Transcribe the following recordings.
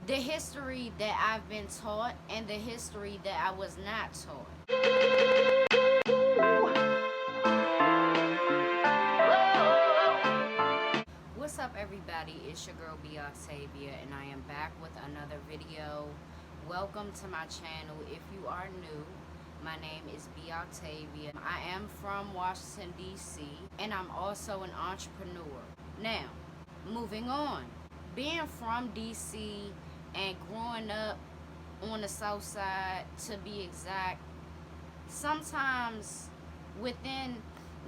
the history that I've been taught and the history that I was not taught. What's up, everybody? It's your girl B Octavia, and I am back with another video. Welcome to my channel. If you are new, my name is B Octavia. I am from Washington, D.C., and I'm also an entrepreneur. Now, moving on. Being from D.C. and growing up on the South Side, to be exact, sometimes within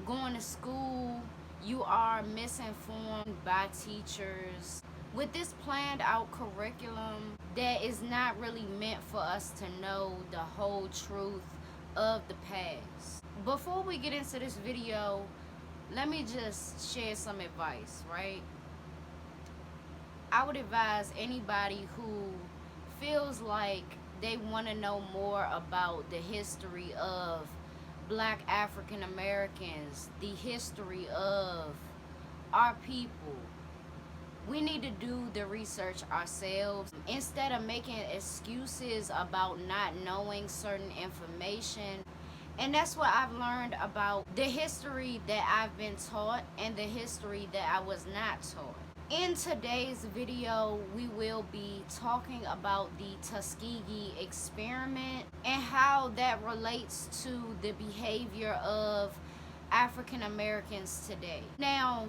going to school, you are misinformed by teachers with this planned out curriculum that is not really meant for us to know the whole truth of the past. Before we get into this video, let me just share some advice, right? I would advise anybody who feels like they want to know more about the history of Black African Americans, the history of our people. We need to do the research ourselves instead of making excuses about not knowing certain information. And that's what I've learned about the history that I've been taught and the history that I was not taught. In today's video, we will be talking about the Tuskegee experiment and how that relates to the behavior of African Americans today. Now,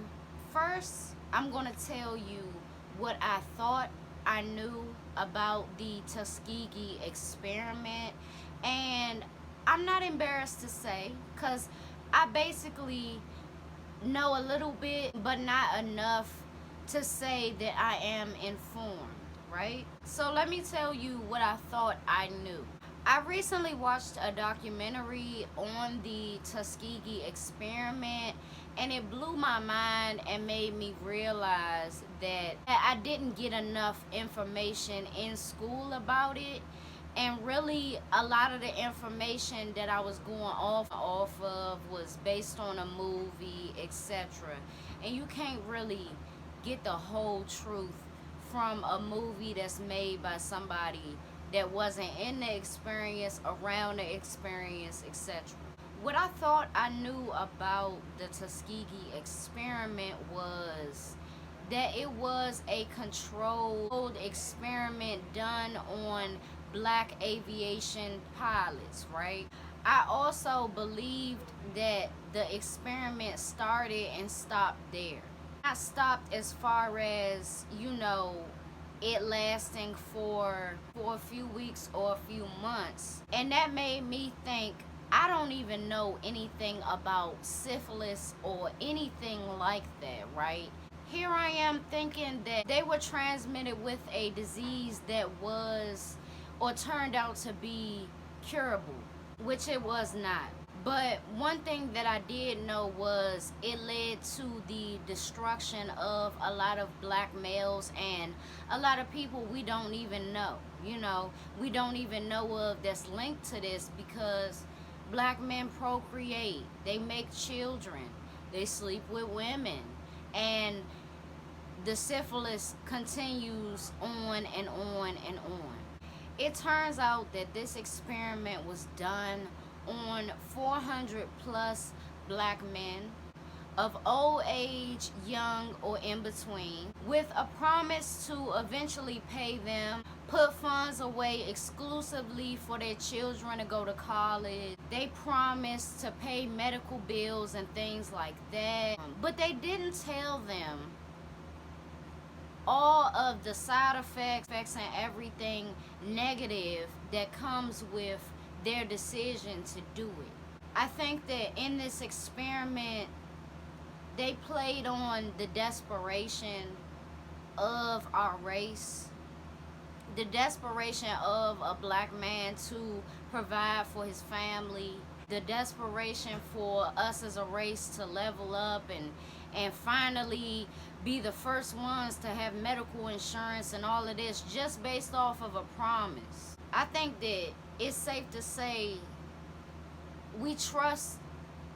first, I'm going to tell you what I thought I knew about the Tuskegee experiment, and I'm not embarrassed to say, because I basically know a little bit, but not enough to say that I am informed, right? So let me tell you what I thought I knew. I recently watched a documentary on the Tuskegee experiment, and it blew my mind and made me realize that I didn't get enough information in school about it. And really, a lot of the information that I was going off of was based on a movie, etc. And you can't really get the whole truth from a movie that's made by somebody that wasn't in the experience, around the experience, etc. What I thought I knew about the Tuskegee experiment was that it was a controlled experiment done on Black aviation pilots, right? I also believed that the experiment started and stopped there. Not stopped as far as, you know, it lasting for a few weeks or a few months. And that made me think, I don't even know anything about syphilis or anything like that, right? Here I am thinking that they were transmitted with a disease that was or turned out to be curable, which it was not. But one thing that I did know was it led to the destruction of a lot of Black males and a lot of people we don't even know. You know, we don't even know of that's linked to this, because Black men procreate, they make children, they sleep with women, and the syphilis continues on and on and on. It turns out that this experiment was done on 400 plus Black men of old age, young, or in between, with a promise to eventually pay them, put funds away exclusively for their children to go to college. They promised to pay medical bills and things like that, but they didn't tell them all of the side effects and everything negative that comes with their decision to do it. I think that in this experiment, they played on the desperation of our race, the desperation of a Black man to provide for his family, the desperation for us as a race to level up and finally be the first ones to have medical insurance and all of this, just based off of a promise. I think that it's safe to say we trust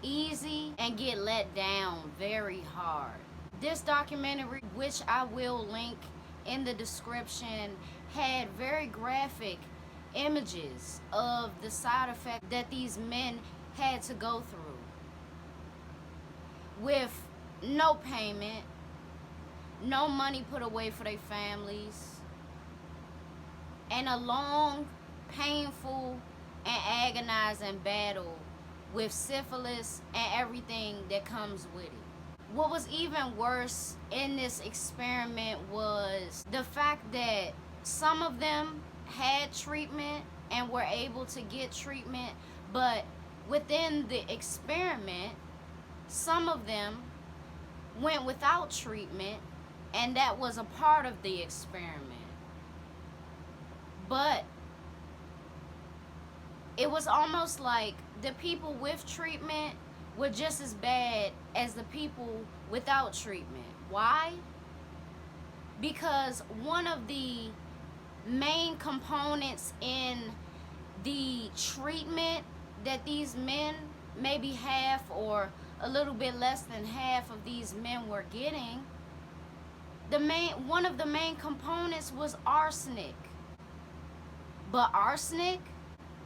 easy and get let down very hard. This documentary, which I will link in the description, had very graphic images of the side effects that these men had to go through with no payment, no money put away for their families, and a long, painful, and agonizing battle with syphilis and everything that comes with it. What was even worse in this experiment was the fact that some of them had treatment and were able to get treatment, but within the experiment, some of them went without treatment, and that was a part of the experiment. But it was almost like the people with treatment were just as bad as the people without treatment. Why? Because one of the main components in the treatment that these men, maybe half or a little bit less than half of these men were getting, one of the main components was arsenic. But arsenic,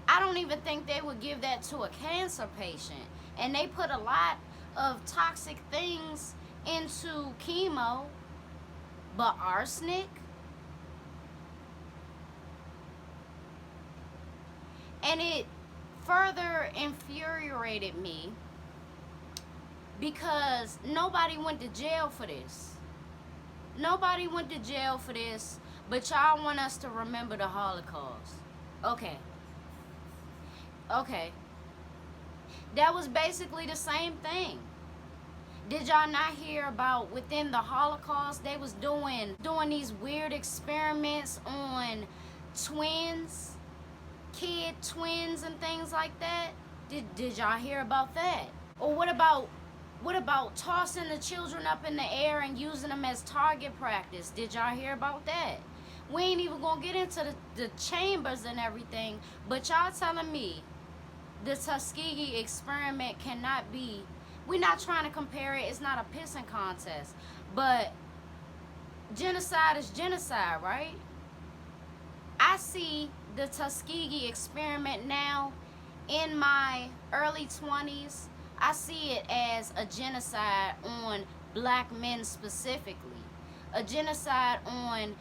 I don't even think they would give that to a cancer patient. And they put a lot of toxic things into chemo, but arsenic? And it further infuriated me because nobody went to jail for this. Nobody went to jail for this, but y'all want us to remember the Holocaust. Okay. That was basically the same thing. Did y'all not hear about within the Holocaust, they was doing these weird experiments on twins, kid twins and things like that? Did y'all hear about that? Or what about tossing the children up in the air and using them as target practice? Did y'all hear about that? We ain't even gonna get into the chambers and everything, but y'all telling me the Tuskegee experiment cannot be, we're not trying to compare it, it's not a pissing contest, but genocide is genocide, right? I see the Tuskegee experiment now in my early 20s. I see it as a genocide on black men specifically, a genocide on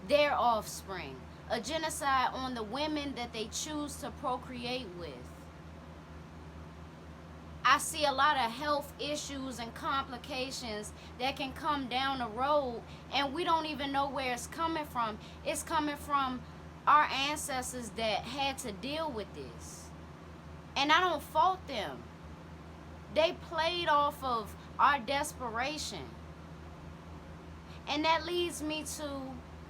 their offspring, a genocide on the women that they choose to procreate with. I see a lot of health issues and complications that can come down the road, and we don't even know where it's coming from. It's coming from our ancestors that had to deal with this. And I don't fault them. They played off of our desperation. And that leads me to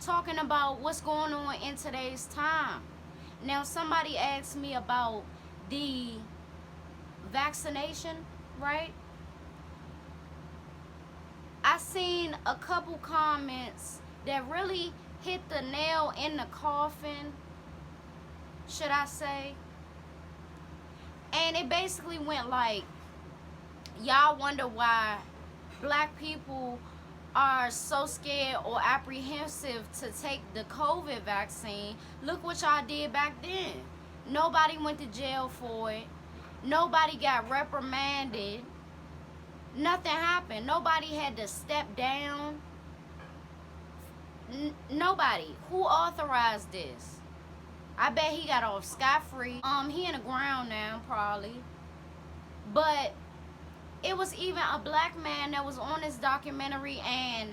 talking about what's going on in today's time. Now, somebody asked me about the vaccination, right? I seen a couple comments that really hit the nail in the coffin, should I say. And it basically went like, y'all wonder why black people are so scared or apprehensive to take the COVID vaccine. Look what y'all did back then. Nobody went to jail for it. Nobody got reprimanded. Nothing happened. Nobody had to step down. Nobody. Who authorized this? I bet he got off scot-free. He in the ground now, probably. But it was even a black man that was on this documentary, and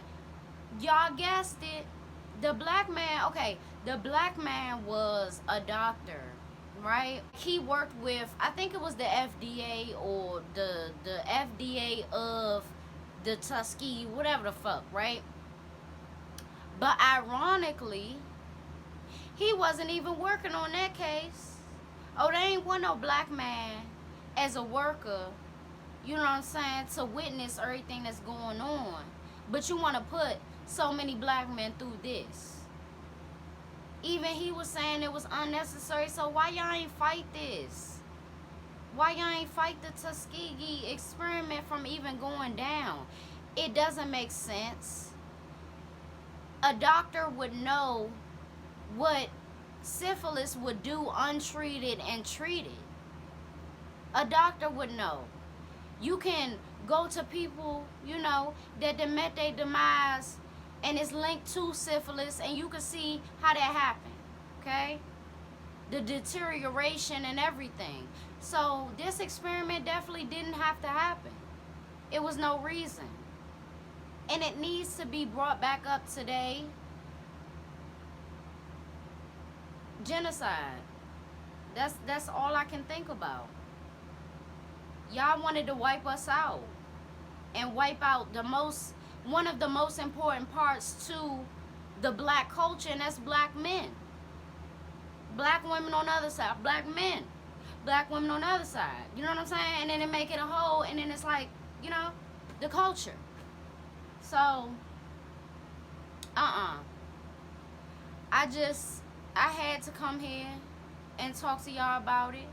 y'all guessed it. The black man was a doctor, right? He worked with, I think it was the FDA or the FDA of the Tuskegee, whatever the fuck, right? But ironically, he wasn't even working on that case. Oh, there ain't one no black man as a worker, you know what I'm saying, to witness everything that's going on. But you want to put so many black men through this. Even he was saying it was unnecessary, so why y'all ain't fight this? Why y'all ain't fight the Tuskegee experiment from even going down? It doesn't make sense. A doctor would know what syphilis would do untreated and treated. A doctor would know. You can go to people, you know, that met their demise and it's linked to syphilis, and you can see how that happened, okay? The deterioration and everything. So this experiment definitely didn't have to happen. It was no reason. And it needs to be brought back up today. Genocide. That's all I can think about. Y'all wanted to wipe us out and wipe out one of the most important parts to the black culture, and that's black men. Black women on the other side, black men, black women on the other side. You know what I'm saying? And then they make it a whole, and then it's like, you know, the culture. So, I had to come here and talk to y'all about it.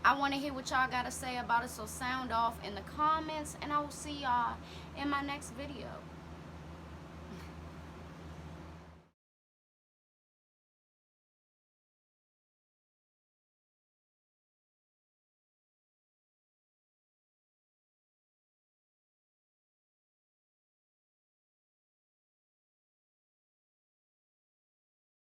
I want to hear what y'all got to say about it, so sound off in the comments, and I will see y'all in my next video.